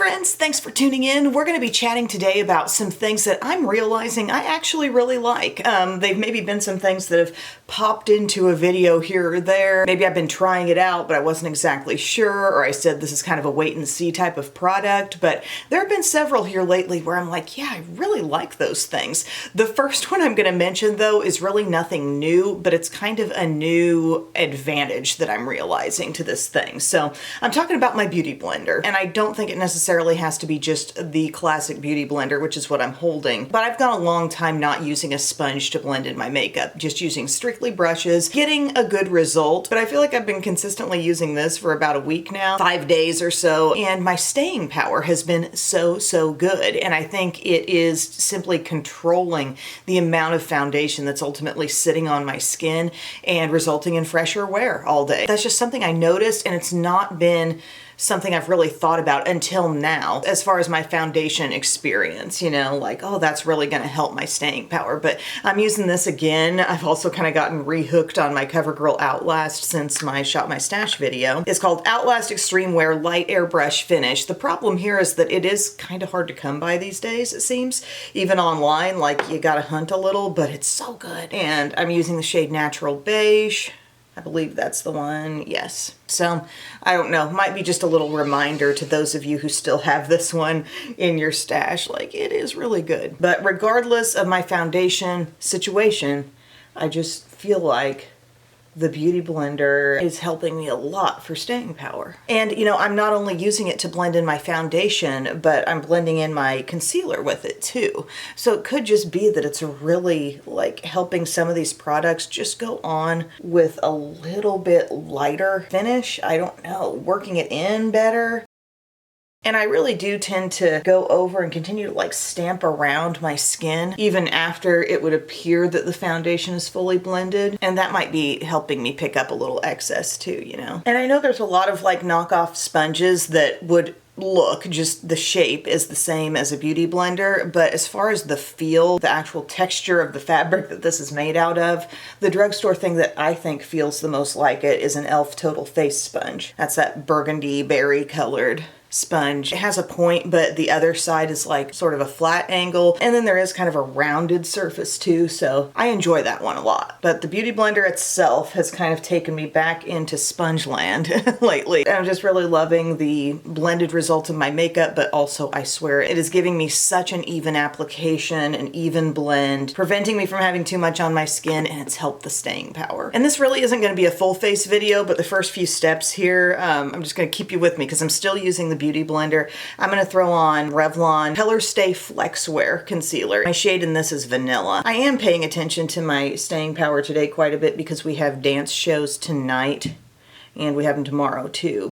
friends, thanks for tuning in. We're going to be chatting today about some things that I'm realizing I actually really like. They've maybe been some things that have popped into a video here or there. Maybe I've been trying it out, but I wasn't exactly sure, or I said this is kind of a wait and see type of product. But there have been several here lately where I'm like, yeah, I really like those things. The first one I'm going to mention though is really nothing new, but it's kind of a new advantage that I'm realizing to this thing. So I'm talking about my beauty blender, and I don't think it necessarily has to be just the classic beauty blender, which is what I'm holding, but I've gone a long time not using a sponge to blend in my makeup, just using strictly brushes, getting a good result. But I feel like I've been consistently using this for about a week now, 5 days or so, and my staying power has been so good. And I think it is simply controlling the amount of foundation that's ultimately sitting on my skin and resulting in fresher wear all day. That's just something I noticed, and it's not been something I've really thought about until now as far as my foundation experience, you know, like, oh, that's really going to help my staying power. But I'm using this again. I've also kind of gotten rehooked on my CoverGirl Outlast since my Shop My Stash video. It's called Outlast Extreme Wear Light Airbrush Finish. The problem here is that it is kind of hard to come by these days, it seems. Even online, like, you gotta hunt a little, but it's so good. And I'm using the shade Natural Beige. I believe that's the one, yes. So, I don't know, might be just a little reminder to those of you who still have this one in your stash, like, it is really good. But regardless of my foundation situation, I just feel like the beauty blender is helping me a lot for staying power. And you know, I'm not only using it to blend in my foundation, but I'm blending in my concealer with it too. So it could just be that it's really like helping some of these products just go on with a little bit lighter finish. I don't know, working it in better. And I really do tend to go over and continue to like stamp around my skin even after it would appear that the foundation is fully blended. And that might be helping me pick up a little excess too, you know. And I know there's a lot of like knockoff sponges that would look, just the shape is the same as a beauty blender, but as far as the feel, the actual texture of the fabric that this is made out of, the drugstore thing that I think feels the most like it is an e.l.f. Total Face Sponge. That's that burgundy berry colored sponge. It has a point, but the other side is like sort of a flat angle, and then there is kind of a rounded surface too, so I enjoy that one a lot. But the beauty blender itself has kind of taken me back into sponge land lately. I'm just really loving the blended result of my makeup, but also I swear it is giving me such an even application, an even blend, preventing me from having too much on my skin, and it's helped the staying power. And this really isn't going to be a full face video, but the first few steps here, I'm just going to keep you with me because I'm still using the beauty blender. I'm going to throw on Revlon Color Stay Flex Wear Concealer. My shade in this is Vanilla. I am paying attention to my staying power today quite a bit because we have dance shows tonight and we have them tomorrow too.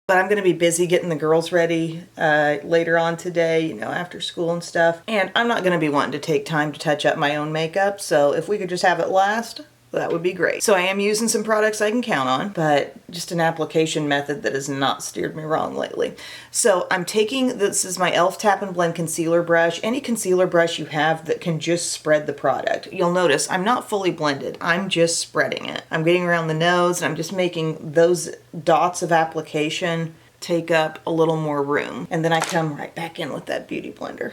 But I'm going to be busy getting the girls ready later on today, you know, after school and stuff. And I'm not going to be wanting to take time to touch up my own makeup, so if we could just have it last, that would be great. So I am using some products I can count on, but just an application method that has not steered me wrong lately. So I'm taking, this is my e.l.f. Tap and Blend Concealer Brush. Any concealer brush you have that can just spread the product. You'll notice I'm not fully blended. I'm just spreading it. I'm getting around the nose and I'm just making those dots of application take up a little more room. And then I come right back in with that beauty blender.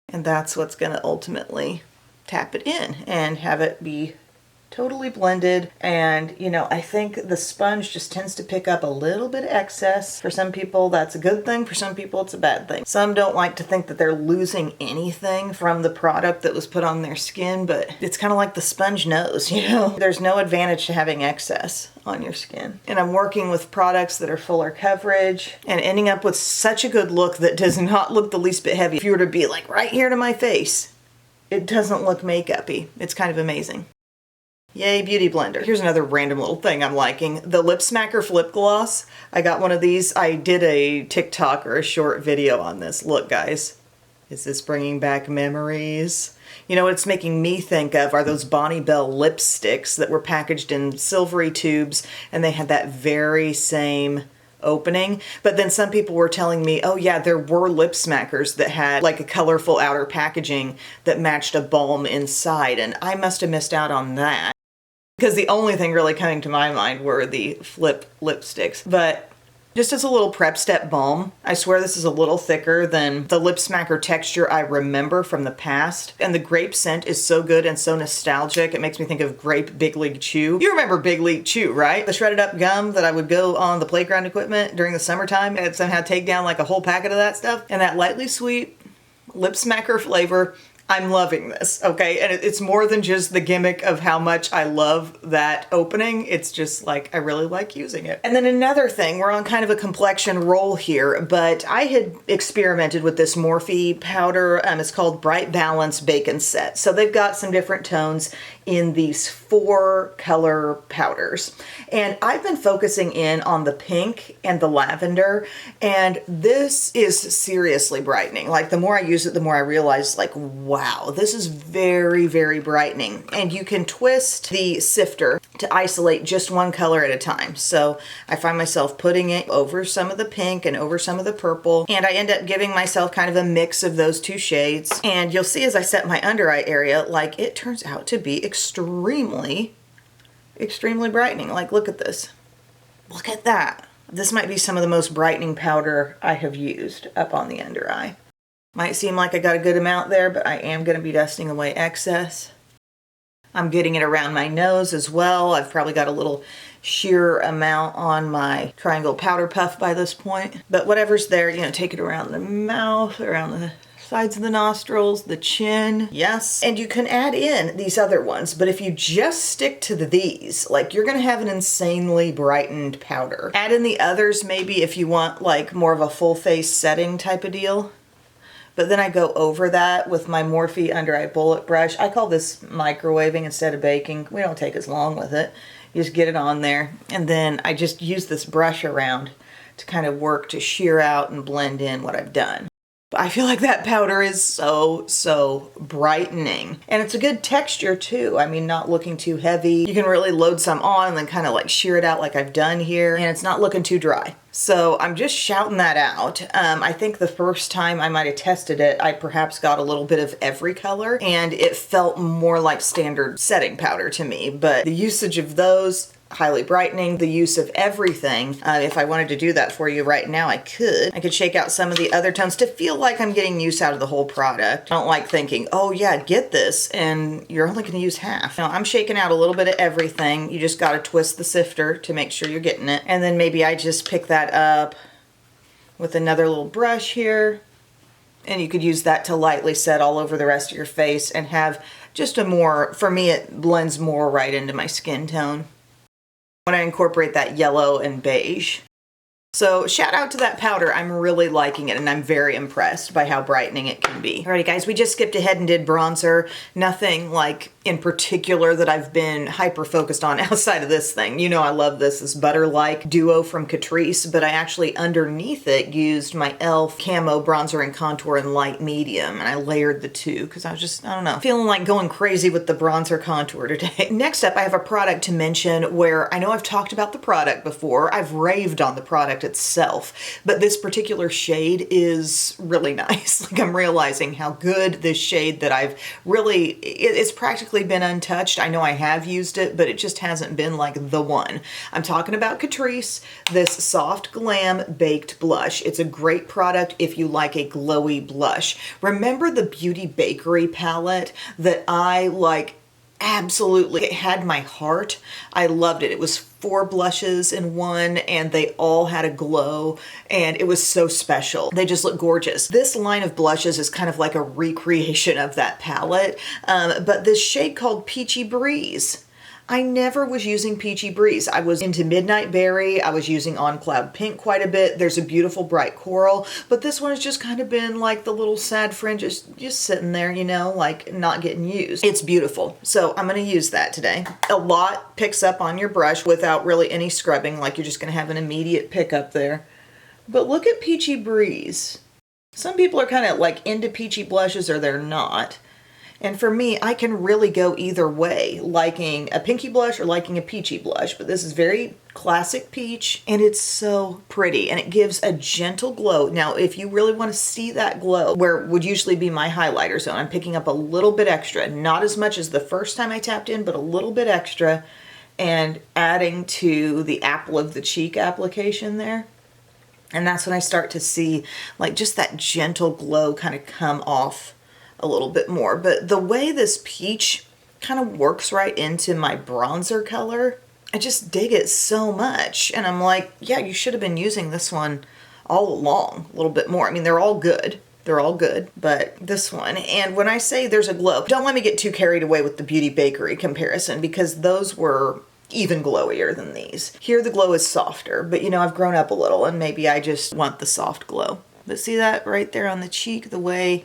And that's what's going to ultimately tap it in and have it be totally blended. And you know, I think the sponge just tends to pick up a little bit of excess. For some people that's a good thing, for some people it's a bad thing. Some don't like to think that they're losing anything from the product that was put on their skin, but it's kind of like the sponge knows, you know, there's no advantage to having excess on your skin. And I'm working with products that are fuller coverage and ending up with such a good look that does not look the least bit heavy. If you were to be like right here to my face, it doesn't look makeup-y. It's kind of amazing. Yay, beauty blender. Here's another random little thing I'm liking. The Lip Smacker Flip Gloss. I got one of these. I did a TikTok or a short video on this. Look, guys. Is this bringing back memories? You know what it's making me think of are those Bonnie Bell lipsticks that were packaged in silvery tubes, and they had that very same opening. But then some people were telling me, oh yeah, there were lip smackers that had like a colorful outer packaging that matched a balm inside, and I must have missed out on that. Because the only thing really coming to my mind were the flip lipsticks. But Just as a little prep step balm. I swear this is a little thicker than the Lip Smacker texture I remember from the past. And the grape scent is so good and so nostalgic. It makes me think of grape Big League Chew. You remember Big League Chew, right? The shredded up gum that I would go on the playground equipment during the summertime and somehow take down like a whole packet of that stuff. And that lightly sweet Lip Smacker flavor. I'm loving this, okay? And it's more than just the gimmick of how much I love that opening. It's just like, I really like using it. And then another thing, we're on kind of a complexion roll here, but I had experimented with this Morphe powder. It's called Bright Balance Bacon Set. So they've got some different tones in these 4 color powders. And I've been focusing in on the pink and the lavender, and this is seriously brightening. Like the more I use it, the more I realize like, wow, this is very, very brightening. And you can twist the sifter to isolate just one color at a time. So I find myself putting it over some of the pink and over some of the purple, and I end up giving myself kind of a mix of those 2 shades. And you'll see as I set my under eye area, like it turns out to be extremely brightening. Like, look at this. Look at that. This might be some of the most brightening powder I have used up on the under eye. Might seem like I got a good amount there, but I am going to be dusting away excess. I'm getting it around my nose as well. I've probably got a little sheer amount on my triangle powder puff by this point. But whatever's there, you know, take it around the mouth, around the sides of the nostrils, the chin, yes. And you can add in these other ones, but if you just stick to these, like you're gonna have an insanely brightened powder. Add in the others maybe if you want like more of a full face setting type of deal. But then I go over that with my Morphe under eye bullet brush. I call this microwaving instead of baking. We don't take as long with it. You just get it on there. And then I just use this brush around to kind of work to shear out and blend in what I've done. I feel like that powder is so brightening. And it's a good texture too. I mean, not looking too heavy. You can really load some on and then kind of like shear it out like I've done here. And it's not looking too dry. So I'm just shouting that out. I think the first time I might have tested it, I perhaps got a little bit of every color and it felt more like standard setting powder to me. But the usage of those, highly brightening. The use of everything, if I wanted to do that for you right now, I could shake out some of the other tones to feel like I'm getting use out of the whole product. I don't like thinking, oh yeah, get this, and you're only gonna use half. No, I'm shaking out a little bit of everything. You just gotta twist the sifter to make sure you're getting it. And then maybe I just pick that up with another little brush here. And you could use that to lightly set all over the rest of your face and have just a more, for me, it blends more right into my skin tone when I incorporate that yellow and beige. So shout out to that powder. I'm really liking it and I'm very impressed by how brightening it can be. Alrighty guys, we just skipped ahead and did bronzer. Nothing like in particular that I've been hyper focused on outside of this thing. You know I love this Butter-like duo from Catrice, but I actually underneath it used my e.l.f. Camo Bronzer and Contour in light medium, and I layered the two because I was just, I don't know, feeling like going crazy with the bronzer contour today. Next up, I have a product to mention where I know I've talked about the product before. I've raved on the product itself, but this particular shade is really nice. Like I'm realizing how good this shade that I've really, it's practically been untouched. I know I have used it, but it just hasn't been like the one. I'm talking about Catrice, this Soft Glam Baked Blush. It's a great product if you like a glowy blush. Remember the Beauty Bakery palette that I like? Absolutely. It had my heart. I loved it. It was 4 blushes in one and they all had a glow and it was so special. They just look gorgeous. This line of blushes is kind of like a recreation of that palette, but this shade called Peachy Breeze. I never was using Peachy Breeze. I was into Midnight Berry. I was using On Cloud Pink quite a bit. There's a beautiful bright coral, but this one has just kind of been like the little sad fringes just sitting there, you know, like not getting used. It's beautiful. So I'm going to use that today. A lot picks up on your brush without really any scrubbing, like you're just going to have an immediate pickup there. But look at Peachy Breeze. Some people are kind of like into peachy blushes or they're not. And for me, I can really go either way, liking a pinky blush or liking a peachy blush. But this is very classic peach and it's so pretty and it gives a gentle glow. Now, if you really want to see that glow, where would usually be my highlighter zone, I'm picking up a little bit extra, not as much as the first time I tapped in, but a little bit extra, and adding to the apple of the cheek application there. And that's when I start to see like just that gentle glow kind of come off a little bit more. But the way this peach kind of works right into my bronzer color, I just dig it so much. And I'm like, yeah, you should have been using this one all along a little bit more. I mean, they're all good. They're all good, but this one, and when I say there's a glow, don't let me get too carried away with the Beauty Bakery comparison, because those were even glowier than these. Here the glow is softer, but you know, I've grown up a little and maybe I just want the soft glow. But see that right there on the cheek, the way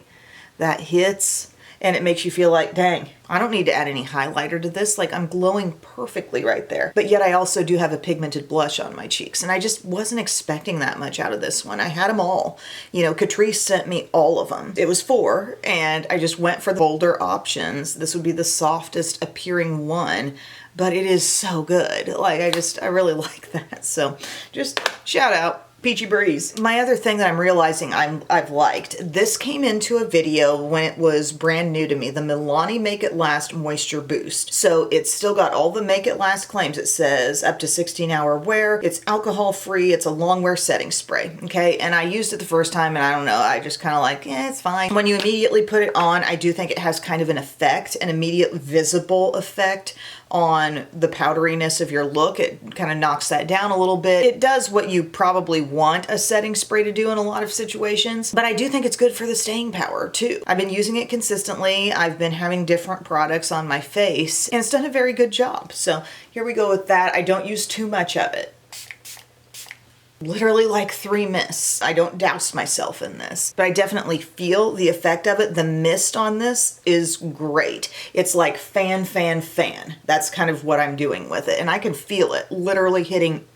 that hits? And it makes you feel like, dang, I don't need to add any highlighter to this. Like, I'm glowing perfectly right there. But yet I also do have a pigmented blush on my cheeks. And I just wasn't expecting that much out of this one. I had them all. You know, Catrice sent me all of them. It was 4, and I just went for the bolder options. This would be the softest appearing one, but it is so good. Like, I really like that. So just shout out. Peachy Breeze. My other thing that I'm realizing I've liked, this came into a video when it was brand new to me, the Milani Make It Last Moisture Boost. So it's still got all the Make It Last claims. It says up to 16-hour wear, it's alcohol free, it's a long wear setting spray, okay? And I used it the first time and I don't know, I just kind of like, it's fine. When you immediately put it on, I do think it has kind of an effect, an immediate visible effect on the powderiness of your look. It kind of knocks that down a little bit. It does what you probably want a setting spray to do in a lot of situations, but I do think it's good for the staying power too. I've been using it consistently. I've been having different products on my face and it's done a very good job. So here we go with that. I don't use too much of it. Literally like 3 mists. I don't douse myself in this, but I definitely feel the effect of it. The mist on this is great. It's like fan, fan, fan. That's kind of what I'm doing with it. And I can feel it literally hitting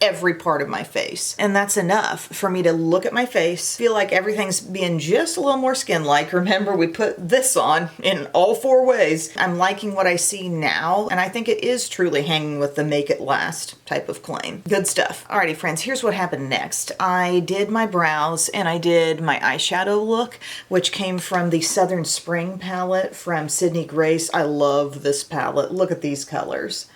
every part of my face. And that's enough for me to look at my face, feel like everything's being just a little more skin-like. Remember, we put this on in all 4 ways. I'm liking what I see now, and I think it is truly hanging with the Make It Last type of claim. Good stuff. Alrighty, friends, here's what happened next. I did my brows and I did my eyeshadow look, which came from the Southern Spring palette from Sydney Grace. I love this palette. Look at these colors.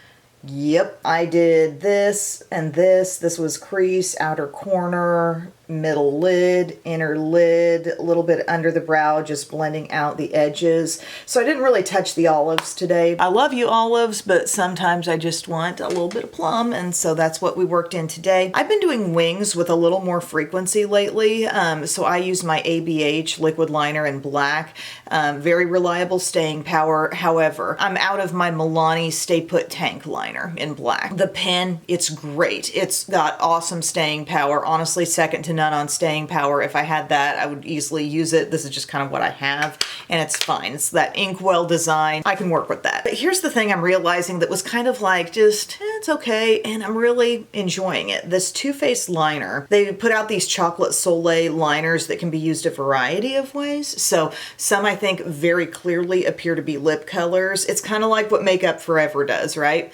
Yep, I did this and this. This was crease, outer corner, middle lid, inner lid, a little bit under the brow, just blending out the edges. So I didn't really touch the olives today. I love you olives, but sometimes I just want a little bit of plum, and so that's what we worked in today. I've been doing wings with a little more frequency lately, so I use my ABH liquid liner in black. Very reliable staying power. However, I'm out of my Milani Stay Put Tank liner in black. The pen, it's great. It's got awesome staying power. Honestly, second to none on staying power. If I had that, I would easily use it. This is just kind of what I have, and it's fine. It's that inkwell design. I can work with that. But here's the thing I'm realizing that was kind of like just, it's okay, and I'm really enjoying it. This Too Faced liner, they put out these chocolate Soleil liners that can be used a variety of ways. So some I think very clearly appear to be lip colors. It's kind of like what Makeup Forever does, right?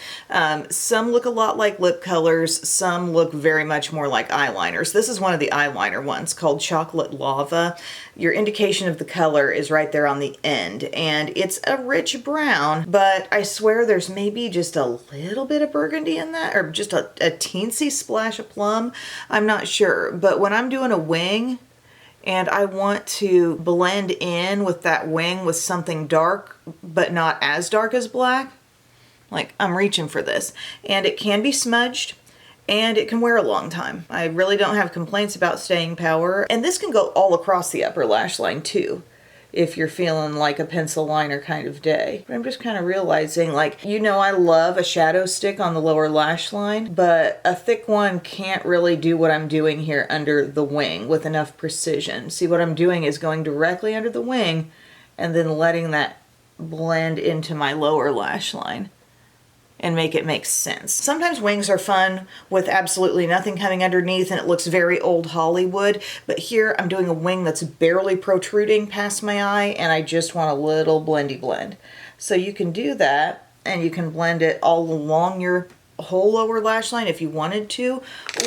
Some look a lot like lip colors. Some look very much more like eyeliners. This is one of the eyeliner ones called Chocolate Lava. Your indication of the color is right there on the end, and it's a rich brown, but I swear there's maybe just a little bit of burgundy in that, or just a teensy splash of plum. I'm not sure, but when I'm doing a wing and I want to blend in with that wing with something dark, but not as dark as black, like I'm reaching for this. And it can be smudged, and it can wear a long time. I really don't have complaints about staying power. And this can go all across the upper lash line too, if you're feeling like a pencil liner kind of day. But I'm just kind of realizing, like, you know, I love a shadow stick on the lower lash line, but a thick one can't really do what I'm doing here under the wing with enough precision. See, what I'm doing is going directly under the wing and then letting that blend into my lower lash line and make it make sense. Sometimes wings are fun with absolutely nothing coming underneath and it looks very old Hollywood, but here I'm doing a wing that's barely protruding past my eye and I just want a little blendy blend. So you can do that, and you can blend it all along your whole lower lash line if you wanted to,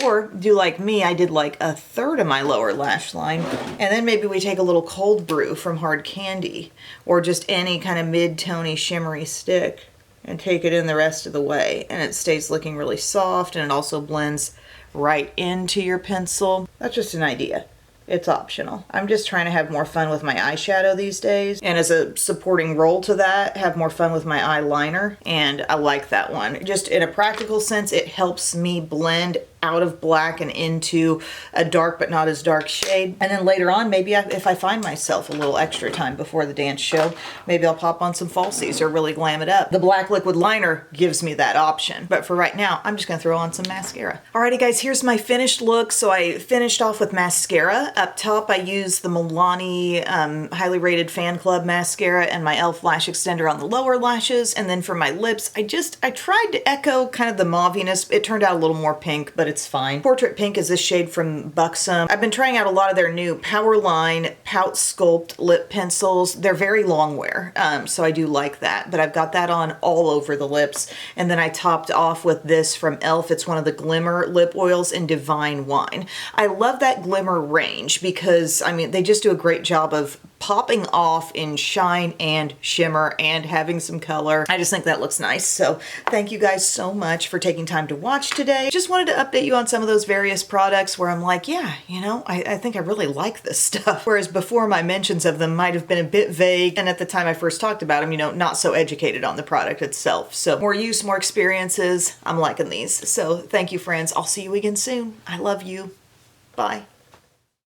or do like me, I did like a third of my lower lash line, and then maybe we take a little Cold Brew from Hard Candy or just any kind of mid-tony shimmery stick and take it in the rest of the way, and it stays looking really soft, and it also blends right into your pencil. That's just an idea. It's optional. I'm just trying to have more fun with my eyeshadow these days. And as a supporting role to that, have more fun with my eyeliner. And I like that one. Just in a practical sense, it helps me blend out of black and into a dark but not as dark shade. And then later on, maybe if I find myself a little extra time before the dance show, maybe I'll pop on some falsies or really glam it up. The black liquid liner gives me that option. But for right now, I'm just gonna throw on some mascara. Alrighty guys, here's my finished look. So I finished off with mascara. Up top, I used the Milani highly rated Fan Club mascara and my e.l.f. lash extender on the lower lashes. And then for my lips, I tried to echo kind of the mauviness. It turned out a little more pink, but it's fine. Portrait Pink is this shade from Buxom. I've been trying out a lot of their new Powerline Pout Sculpt lip pencils. They're very long wear, so I do like that. But I've got that on all over the lips. And then I topped off with this from e.l.f. It's one of the Glimmer lip oils in Divine Wine. I love that Glimmer range because, I mean, they just do a great job of popping off in shine and shimmer and having some color. I just think that looks nice. So thank you guys so much for taking time to watch today. Just wanted to update you on some of those various products where I'm like, yeah, you know, I think I really like this stuff. Whereas before my mentions of them might have been a bit vague. And at the time I first talked about them, you know, not so educated on the product itself. So more use, more experiences. I'm liking these. So thank you, friends. I'll see you again soon. I love you. Bye.